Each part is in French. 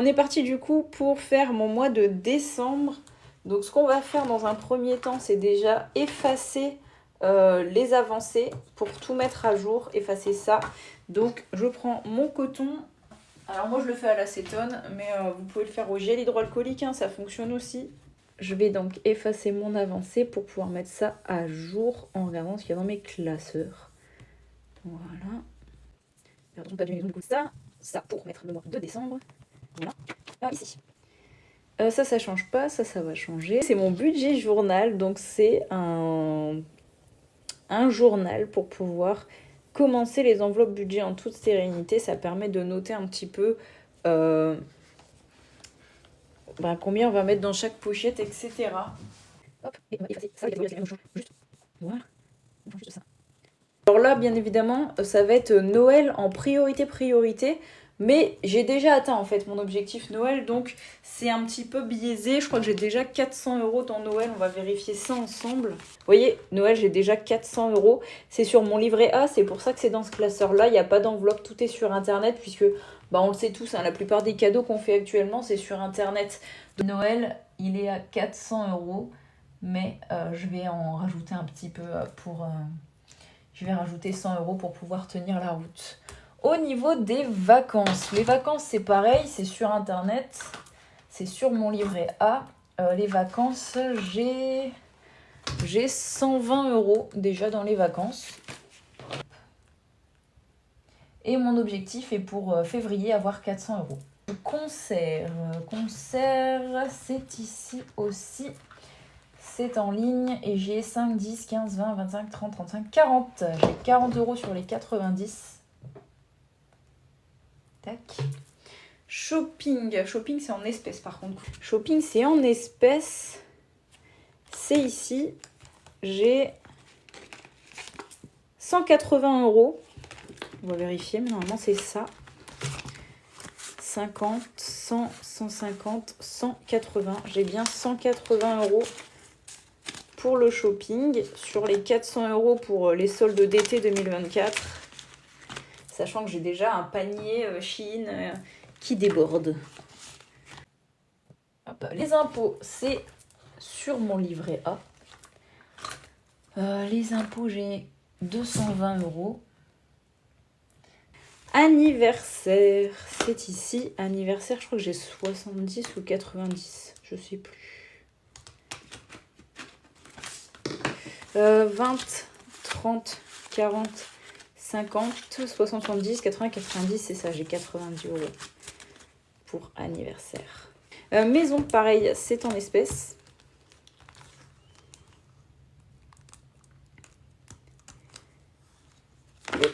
On est parti du coup pour faire mon mois de décembre. Donc ce qu'on va faire dans un premier temps, c'est déjà effacer les avancées pour tout mettre à jour, effacer ça. Donc je prends mon coton. Alors moi je le fais à l'acétone, mais vous pouvez le faire au gel hydroalcoolique, hein, ça fonctionne aussi. Je vais donc effacer mon avancée pour pouvoir mettre ça à jour en regardant ce qu'il y a dans mes classeurs. Voilà. Perdons pas du coup ça pour mettre le mois de décembre. Voilà. Ici. Ça change pas, ça va changer. C'est mon budget journal, donc c'est un journal pour pouvoir commencer les enveloppes budget en toute sérénité. Ça permet de noter un petit peu combien on va mettre dans chaque pochette, etc. Hop, et on va effacer ça, juste. Voilà, juste ça. Alors là, bien évidemment, ça va être Noël en priorité. Mais j'ai déjà atteint en fait mon objectif Noël, donc c'est un petit peu biaisé. Je crois que j'ai déjà 400 € dans Noël, on va vérifier ça ensemble. Vous voyez, Noël, j'ai déjà 400 €. C'est sur mon livret A, c'est pour ça que c'est dans ce classeur-là. Il n'y a pas d'enveloppe, tout est sur Internet, puisque on le sait tous, hein, la plupart des cadeaux qu'on fait actuellement, c'est sur Internet. De Noël, il est à 400 €, mais je vais en rajouter un petit peu pour... je vais rajouter 100 € pour pouvoir tenir la route. Au niveau des vacances, les vacances c'est pareil, c'est sur Internet, c'est sur mon livret A. Les vacances, j'ai 120 € déjà dans les vacances. Et mon objectif est pour février avoir 400 €. Concert, c'est ici aussi. C'est en ligne et j'ai 5, 10, 15, 20, 25, 30, 35, 40. J'ai 40 € sur les 90. Tac. Shopping, c'est en espèces par contre. Shopping c'est en espèces. C'est ici. J'ai 180 €. On va vérifier, mais normalement c'est ça. 50, 100, 150, 180. J'ai bien 180 € pour le shopping. Sur les 400 € pour les soldes d'été 2024. Sachant que j'ai déjà un panier Shein qui déborde. Hop, les impôts, c'est sur mon livret A. Les impôts, j'ai 220 €. Anniversaire, c'est ici. Anniversaire, je crois que j'ai 70 ou 90, je sais plus. 20, 30, 40... 50, 60, 70, 80, 90, c'est ça, j'ai 90 € pour anniversaire. Maison, pareil, c'est en espèces. Hop.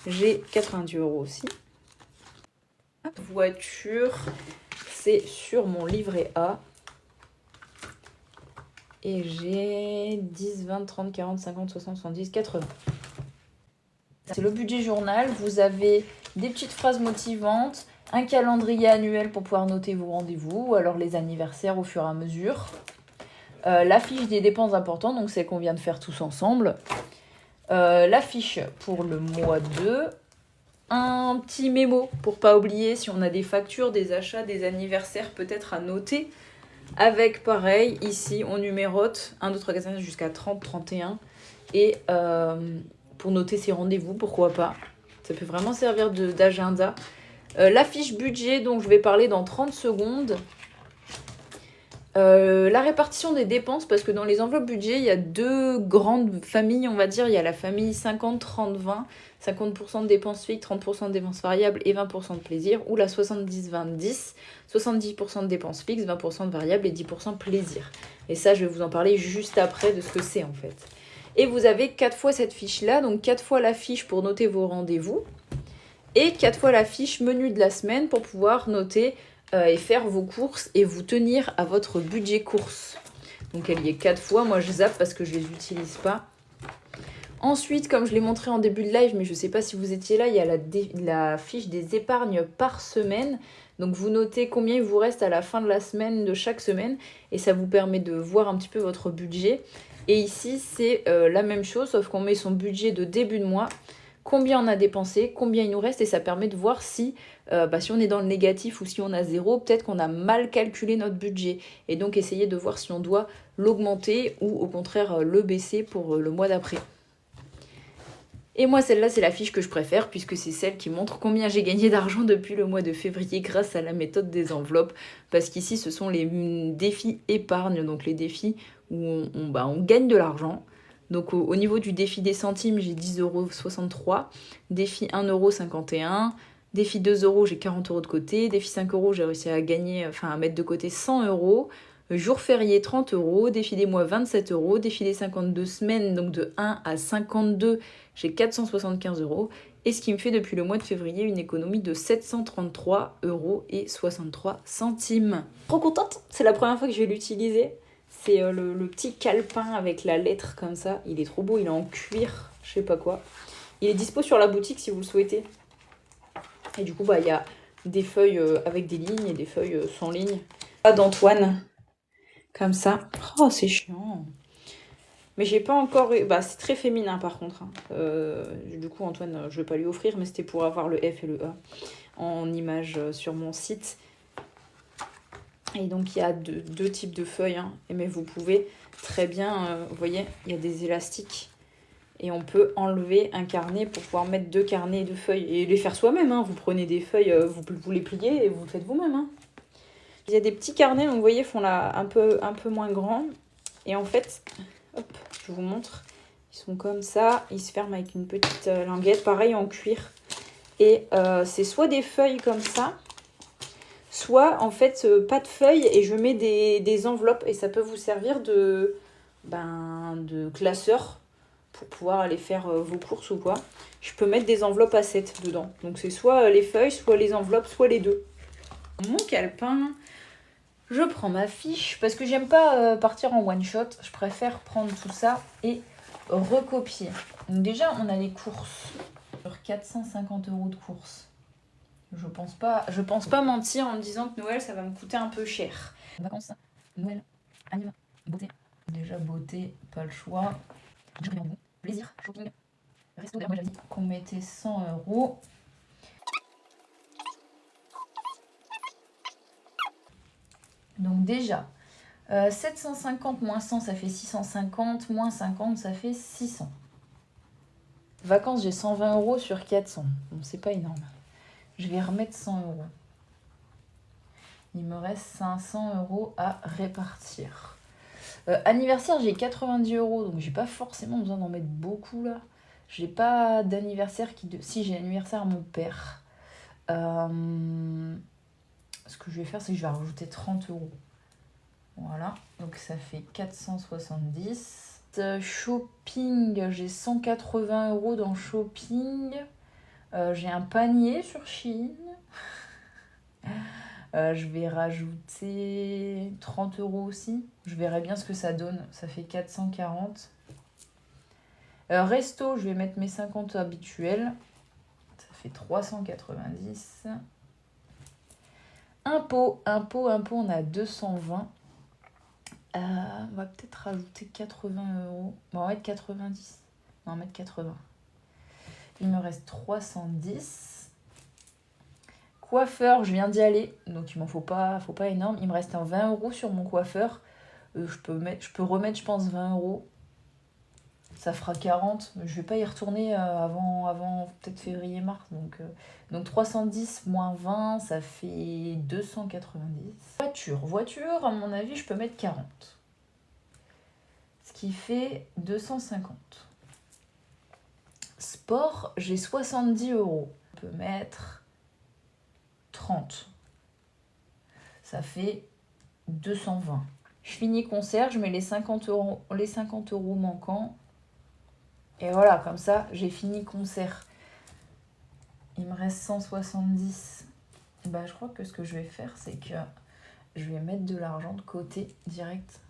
J'ai 90 € aussi. Voiture, c'est sur mon livret A. Et j'ai 10, 20, 30, 40, 50, 60, 70, 80. C'est le budget journal, vous avez des petites phrases motivantes, un calendrier annuel pour pouvoir noter vos rendez-vous, ou alors les anniversaires au fur et à mesure. La fiche des dépenses importantes, donc celle qu'on vient de faire tous ensemble. La fiche pour le mois 2. Un petit mémo pour pas oublier si on a des factures, des achats, des anniversaires peut-être à noter. Avec pareil, ici on numérote 1, 2, 3, 4, 5 jusqu'à 30, 31. Et... pour noter ses rendez-vous, pourquoi pas. Ça peut vraiment servir d'agenda. La fiche budget, dont je vais parler dans 30 secondes. La répartition des dépenses, parce que dans les enveloppes budget, il y a deux grandes familles, on va dire. Il y a la famille 50, 30, 20. 50% de dépenses fixes, 30% de dépenses variables et 20% de plaisir. Ou la 70, 20, 10. 70% de dépenses fixes, 20% de variables et 10% de plaisir. Et ça, je vais vous en parler juste après de ce que c'est en fait. Et vous avez 4 fois cette fiche-là, donc 4 fois la fiche pour noter vos rendez-vous. Et 4 fois la fiche menu de la semaine pour pouvoir noter et faire vos courses et vous tenir à votre budget course. Donc elle y est 4 fois, moi je zappe parce que je ne les utilise pas. Ensuite, comme je l'ai montré en début de live, mais je ne sais pas si vous étiez là, il y a la fiche des épargnes par semaine. Donc vous notez combien il vous reste à la fin de la semaine, de chaque semaine. Et ça vous permet de voir un petit peu votre budget. Et ici, c'est la même chose, sauf qu'on met son budget de début de mois combien on a dépensé, combien il nous reste, et ça permet de voir si, si on est dans le négatif ou si on a zéro, peut-être qu'on a mal calculé notre budget. Et donc essayer de voir si on doit l'augmenter ou au contraire le baisser pour le mois d'après. Et moi, celle-là, c'est la fiche que je préfère puisque c'est celle qui montre combien j'ai gagné d'argent depuis le mois de février grâce à la méthode des enveloppes. Parce qu'ici, ce sont les défis épargne, donc les défis où on gagne de l'argent. Donc au niveau du défi des centimes, j'ai 10,63 €. Défi 1,51 €. Défi 2 €, j'ai 40 € de côté. Défi 5 €, j'ai réussi à gagner, à mettre de côté 100 €. Jour férié, 30 €. Défi des mois, 27 €. Défi des 52 semaines, donc de 1 à 52, j'ai 475 €. Et ce qui me fait depuis le mois de février une économie de 733,63 €. Trop contente, c'est la première fois que je vais l'utiliser. C'est le petit calepin avec la lettre comme ça. Il est trop beau, il est en cuir, je sais pas quoi. Il est dispo sur la boutique si vous le souhaitez. Et du coup, il y a des feuilles avec des lignes et des feuilles sans ligne. Pas d'Antoine, comme ça. Oh, c'est chiant. Mais j'ai pas encore eu... c'est très féminin par contre. Du coup, Antoine, je vais pas lui offrir, mais c'était pour avoir le F et le A en image sur mon site. Et donc, il y a deux types de feuilles. Mais vous pouvez très bien... vous voyez, il y a des élastiques. Et on peut enlever un carnet pour pouvoir mettre 2 carnets de feuilles. Et les faire soi-même. Vous prenez des feuilles, vous les pliez et vous le faites vous-même. Il y a des petits carnets, donc vous voyez, font là un peu moins grands. Et en fait... Hop, je vous montre. Ils sont comme ça. Ils se ferment avec une petite languette. Pareil en cuir. Et c'est soit des feuilles comme ça, soit en fait pas de feuilles. Et je mets des enveloppes. Et ça peut vous servir de classeur pour pouvoir aller faire vos courses ou quoi. Je peux mettre des enveloppes à 7 dedans. Donc c'est soit les feuilles, soit les enveloppes, soit les deux. Mon calepin... Je prends ma fiche parce que j'aime pas partir en one shot. Je préfère prendre tout ça et recopier. Donc déjà, on a les courses. Sur 450 € de courses. Je pense pas mentir en me disant que Noël, ça va me coûter un peu cher. Vacances, Noël, anniversaire, beauté. Déjà, beauté, pas le choix. Plaisir, shopping, resto. Moi, j'avais dit qu'on mettait 100 €. Donc déjà, 750 moins 100, ça fait 650, moins 50, ça fait 600. Vacances, j'ai 120 € sur 400. Bon, c'est pas énorme. Je vais remettre 100 €. Il me reste 500 € à répartir. Anniversaire, j'ai 90 €, donc j'ai pas forcément besoin d'en mettre beaucoup là. J'ai pas d'anniversaire qui... Si, j'ai l'anniversaire à mon père. Ce que je vais faire, c'est que je vais rajouter 30 €. Voilà, donc ça fait 470. Shopping, j'ai 180 € dans shopping. J'ai un panier sur Shein. Je vais rajouter 30 € aussi. Je verrai bien ce que ça donne. Ça fait 440. Resto, je vais mettre mes 50 habituels. Ça fait 390. Impôt, on a 220. On va peut-être rajouter 80 €. Bon, on va mettre 90. Non, on va mettre 80. Il me reste 310. Coiffeur, je viens d'y aller. Donc, il m'en faut pas énorme. Il me reste un 20 € sur mon coiffeur. Je peux remettre, je pense, 20 €. Ça fera 40. Je vais pas y retourner avant peut-être février-mars. Donc 310 moins 20, ça fait 290. Voiture, à mon avis, je peux mettre 40. Ce qui fait 250. Sport, j'ai 70 €. Je peux mettre 30. Ça fait 220. Je finis concert, je mets les 50 € manquants. Et voilà, comme ça, j'ai fini concert. Il me reste 170. Je crois que ce que je vais faire, c'est que je vais mettre de l'argent de côté direct.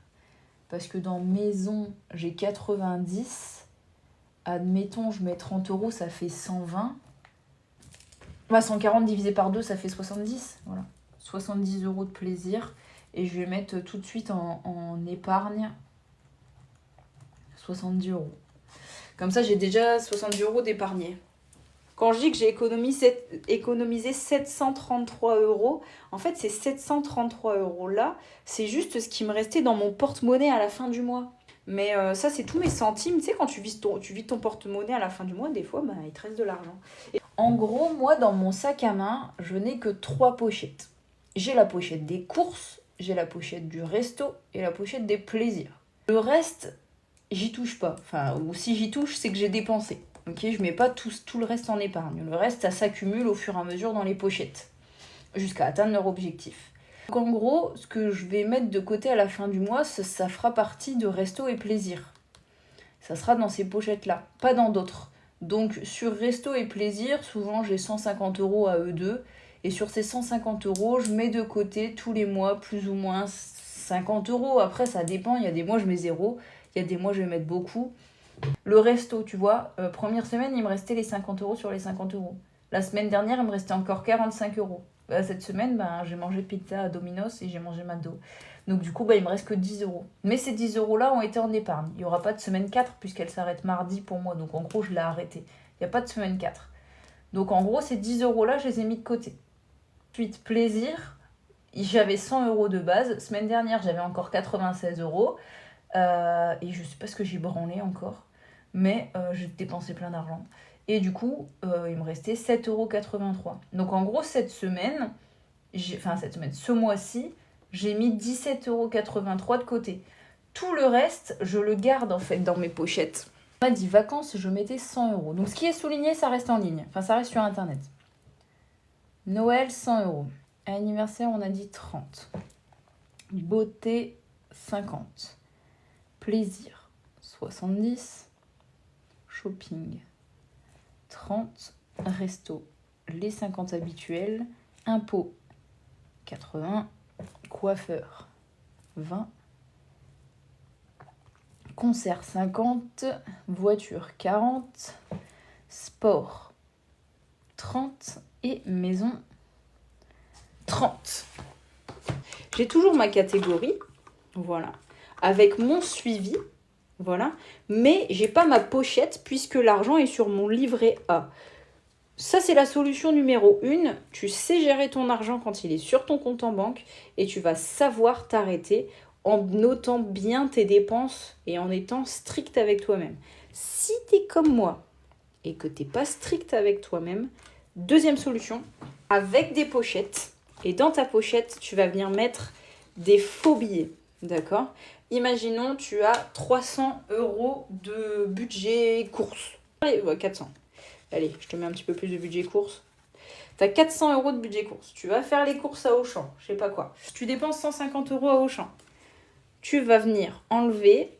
Parce que dans maison, j'ai 90. Admettons, je mets 30 €, ça fait 120. 140 divisé par 2, ça fait 70. Voilà. 70 € de plaisir. Et je vais mettre tout de suite en épargne 70 €. Comme ça, j'ai déjà 70 € d'épargnés. Quand je dis que j'ai économisé 733 €, en fait, ces 733 € là, c'est juste ce qui me restait dans mon porte-monnaie à la fin du mois. Mais ça, c'est tous mes centimes. Tu sais, quand tu vides ton porte-monnaie à la fin du mois, des fois, bah, il te reste de l'argent. Et en gros, moi, dans mon sac à main, je n'ai que 3 pochettes. J'ai la pochette des courses, j'ai la pochette du resto et la pochette des plaisirs. Le reste, j'y touche pas. Enfin, ou si j'y touche, c'est que j'ai dépensé. Ok, je mets pas tout le reste en épargne. Le reste, ça s'accumule au fur et à mesure dans les pochettes, jusqu'à atteindre leur objectif. Donc en gros, ce que je vais mettre de côté à la fin du mois, ça fera partie de resto et plaisir. Ça sera dans ces pochettes-là, pas dans d'autres. Donc sur resto et plaisir, souvent j'ai 150 € à eux deux. Et sur ces 150 €, je mets de côté tous les mois plus ou moins 50 €. Après, ça dépend. Il y a des mois, je mets 0. Il y a des mois, je vais mettre beaucoup. Le resto, tu vois, première semaine, il me restait les 50 € sur les 50 €. La semaine dernière, il me restait encore 45 €. Cette semaine, j'ai mangé pizza à Domino's et j'ai mangé McDo. Donc du coup, il me reste que 10 €. Mais ces 10 € là ont été en épargne. Il n'y aura pas de semaine 4 puisqu'elle s'arrête mardi pour moi. Donc en gros, je l'ai arrêtée. Il n'y a pas de semaine 4. Donc en gros, ces 10 € là, je les ai mis de côté. Ensuite, plaisir, j'avais 100 € de base. Semaine dernière, j'avais encore 96 €. Et je sais pas ce que j'ai branlé encore. Mais j'ai dépensé plein d'argent. Et du coup, il me restait 7,83 €. Donc en gros, ce mois-ci, j'ai mis 17,83 € de côté. Tout le reste, je le garde en fait dans mes pochettes. On m'a dit vacances, je mettais 100 €. Donc ce qui est souligné, ça reste en ligne. Enfin, ça reste sur Internet. Noël, 100 €. Anniversaire, on a dit 30. Beauté, 50. Plaisir, 70. Shopping, 30. Resto, les 50 habituels. Impôts, 80. Coiffeur, 20. Concert, 50. Voiture, 40. Sport, 30. Et maison, 30. J'ai toujours ma catégorie, voilà, avec mon suivi, voilà, mais j'ai pas ma pochette puisque l'argent est sur mon livret A. Ça, c'est la solution numéro 1. Tu sais gérer ton argent quand il est sur ton compte en banque et tu vas savoir t'arrêter en notant bien tes dépenses et en étant strict avec toi-même. Si tu es comme moi et que tu n'es pas strict avec toi-même, deuxième solution, avec des pochettes. Et dans ta pochette, tu vas venir mettre des faux billets. D'accord ? Imaginons, tu as 300 € de budget course. Allez, 400. Allez, je te mets un petit peu plus de budget course. Tu as 400 € de budget course. Tu vas faire les courses à Auchan, je sais pas quoi. Tu dépenses 150 € à Auchan. Tu vas venir enlever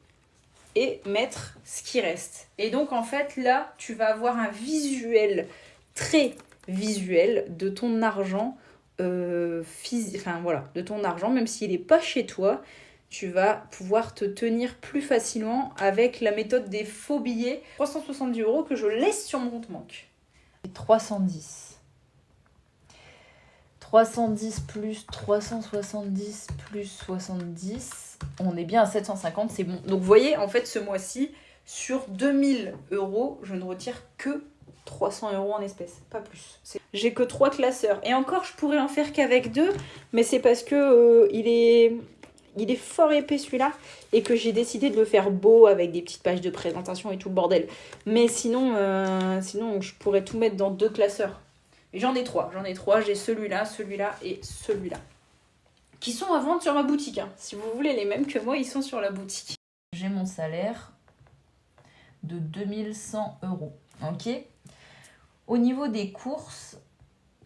et mettre ce qui reste. Et donc, en fait, là, tu vas avoir un visuel très visuel de ton argent de ton argent, même s'il n'est pas chez toi, tu vas pouvoir te tenir plus facilement avec la méthode des faux billets. 370 € que je laisse sur mon compte banque. 310. 310 plus 370 plus 70, on est bien à 750, c'est bon. Donc vous voyez, en fait, ce mois-ci, sur 2000 €, je ne retire que 300 € en espèces, pas plus. J'ai que 3 classeurs. Et encore, je pourrais en faire qu'avec 2, mais c'est parce que il est fort épais celui-là, et que j'ai décidé de le faire beau avec des petites pages de présentation et tout le bordel. Mais sinon, je pourrais tout mettre dans 2 classeurs. Et j'en ai 3, j'ai celui-là, celui-là et celui-là. Qui sont à vendre sur ma boutique. Hein. Si vous voulez les mêmes que moi, ils sont sur la boutique. J'ai mon salaire de 2100 €. Ok ? Au niveau des courses,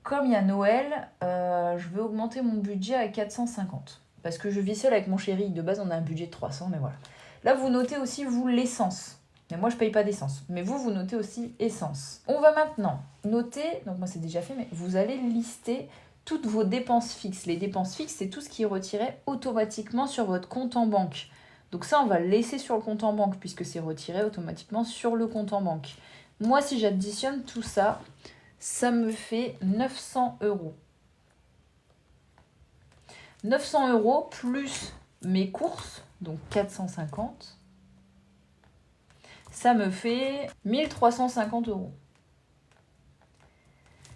comme il y a Noël, je vais augmenter mon budget à 450. Parce que je vis seule avec mon chéri. De base, on a un budget de 300, mais voilà. Là, vous notez aussi, vous, l'essence. Mais moi, je paye pas d'essence. Mais vous notez aussi essence. On va maintenant noter, donc moi, c'est déjà fait, mais vous allez lister toutes vos dépenses fixes. Les dépenses fixes, c'est tout ce qui est retiré automatiquement sur votre compte en banque. Donc ça, on va le laisser sur le compte en banque puisque c'est retiré automatiquement sur le compte en banque. Moi, si j'additionne tout ça, ça me fait 900 €. 900 € plus mes courses, donc 450, ça me fait 1350 €.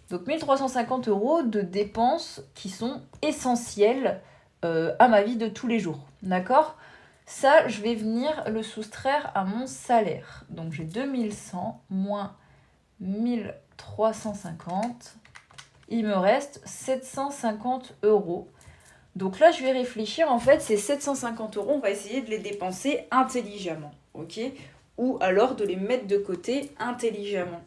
Donc 1350 € de dépenses qui sont essentielles à ma vie de tous les jours. D'accord ? Ça, je vais venir le soustraire à mon salaire. Donc j'ai 2100 moins 1350. Il me reste 750 €. Donc là, je vais réfléchir. En fait, ces 750 €, on va essayer de les dépenser intelligemment. Ok ? Ou alors de les mettre de côté intelligemment.